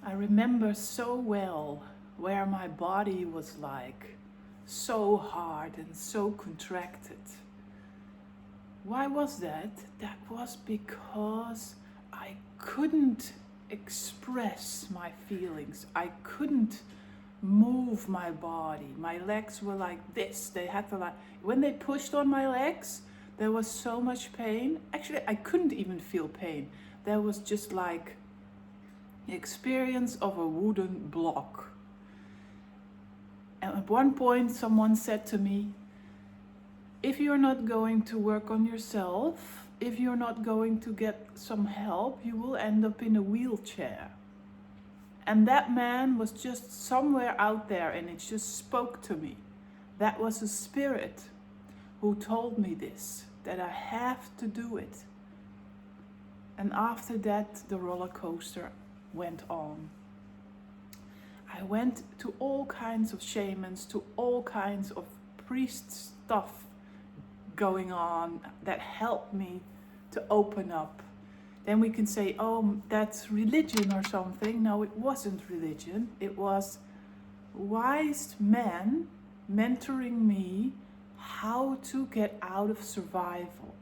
I remember so well where my body was like so hard and so contracted. Why was that? That was because I couldn't express my feelings. I couldn't move my body. My legs were like this. They had to when they pushed on my legs, there was so much pain. Actually, I couldn't even feel pain. There was just like the experience of a wooden block. And at one point someone said to me, if you're not going to work on yourself, if you're not going to get some help, you will end up in a wheelchair. And that man was just somewhere out there, and it just spoke to me. That was a spirit who told me this, that I have to do it. And after that, the roller coaster went on. I went to all kinds of shamans, to all kinds of priest stuff going on that helped me to open up. Then we can say, oh, that's religion or something. No, it wasn't religion. It was wise men mentoring me how to get out of survival.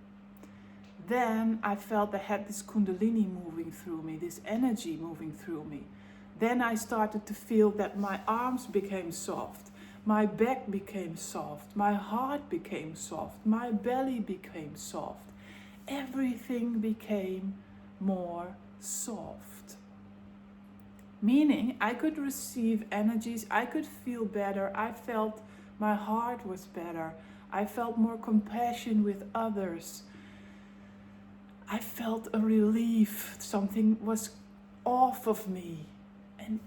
Then I felt I had this Kundalini moving through me, this energy moving through me. Then I started to feel that my arms became soft, my back became soft, my heart became soft, my belly became soft. Everything became more soft. Meaning I could receive energies, I could feel better, I felt my heart was better, I felt more compassion with others. I felt a relief, something was off of me. And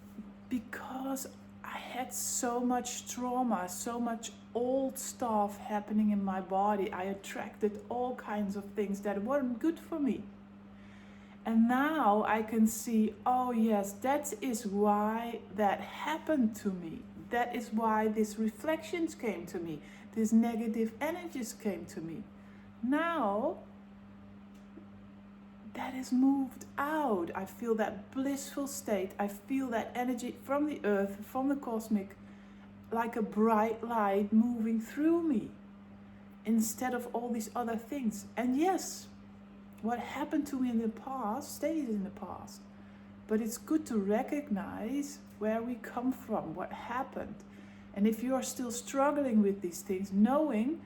because I had so much trauma, so much old stuff happening in my body, I attracted all kinds of things that weren't good for me. And now I can see, oh yes, that is why that happened to me. That is why these reflections came to me. These negative energies came to me. Now, that is moved out. I feel that blissful state. I feel that energy from the earth, from the cosmic, like a bright light moving through me instead of all these other things. And yes, what happened to me in the past stays in the past. But it's good to recognize where we come from, what happened. And if you are still struggling with these things, knowing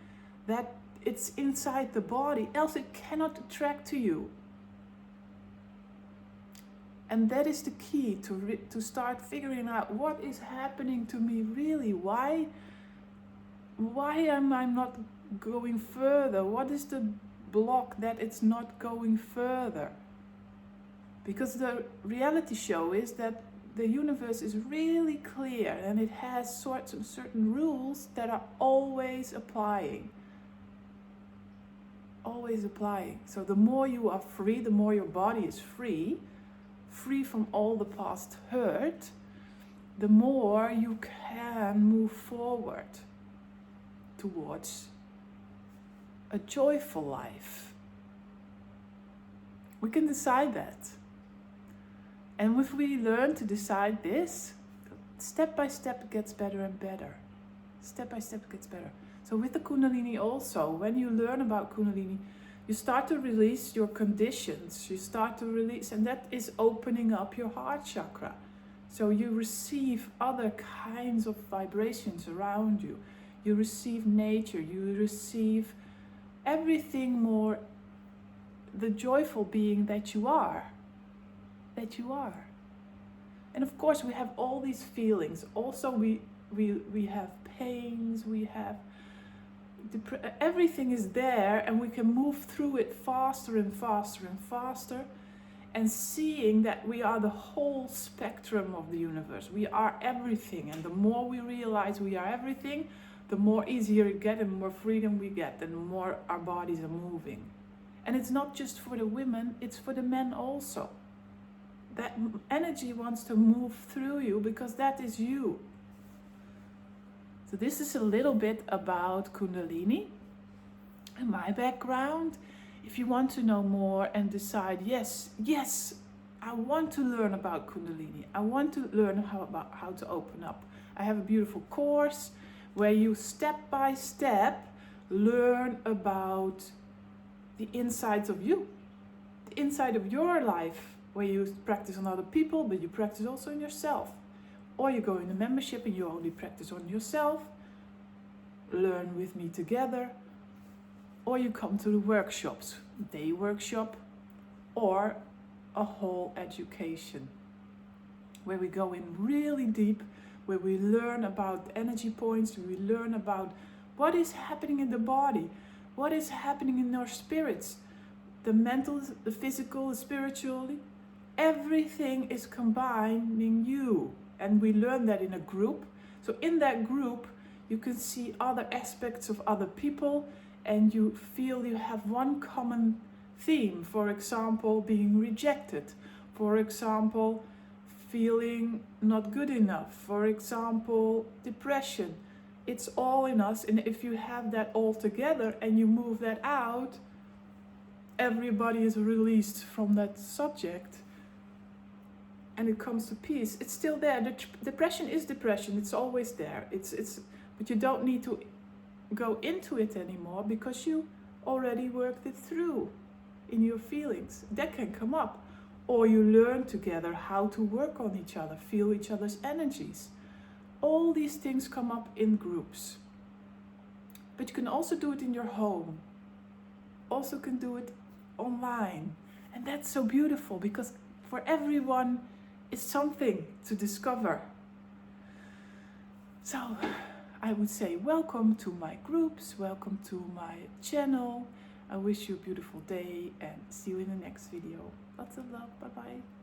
that it's inside the body, else it cannot attract to you. And that is the key to start figuring out what is happening to me really. Why am I not going further? What is the block that it's not going further? Because the reality show is that the universe is really clear and it has certain rules that are always applying. Always applying. So the more you are free, the more your body is free from all the past hurt, the more you can move forward towards a joyful life. We can decide that. And if we learn to decide this, step by step it gets better and better. Step by step it gets better. So with the Kundalini also, when you learn about Kundalini, you start to release your conditions. You start to release, and that is opening up your heart chakra. So you receive other kinds of vibrations around you. You receive nature. You receive everything more, the joyful being that you are. That you are. And of course we have all these feelings. Also we have pains, we have everything is there, and we can move through it faster and faster and faster, and seeing that we are the whole spectrum of the universe. We are everything, and the more we realize we are everything, the more easier it gets and more freedom we get, and the more our bodies are moving. And it's not just for the women, it's for the men also. That energy wants to move through you because that is you. So this is a little bit about Kundalini and my background. If you want to know more and decide, yes, I want to learn about Kundalini. I want to learn about how to open up. I have a beautiful course where you step by step learn about the insides of you, the inside of your life, where you practice on other people, but you practice also on yourself. Or you go in a membership and you only practice on yourself, learn with me together, or you come to the workshops, day workshop, or a whole education, where we go in really deep, where we learn about energy points, we learn about what is happening in the body, what is happening in our spirits, the mental, the physical, the spiritual. Everything is combining you, and we learn that in a group. So in that group you can see other aspects of other people, and you feel you have one common theme. For example, being rejected, for example, feeling not good enough, for example, depression. It's all in us, and if you have that all together and you move that out, everybody is released from that subject and it comes to peace. It's still there. Depression is depression. It's always there. But you don't need to go into it anymore because you already worked it through in your feelings. That can come up. Or you learn together how to work on each other, feel each other's energies. All these things come up in groups. But you can also do it in your home. Also can do it online. And that's so beautiful because for everyone it's something to discover. So I would say welcome to my groups, welcome to my channel. I wish you a beautiful day and see you in the next video. Lots of love. Bye bye.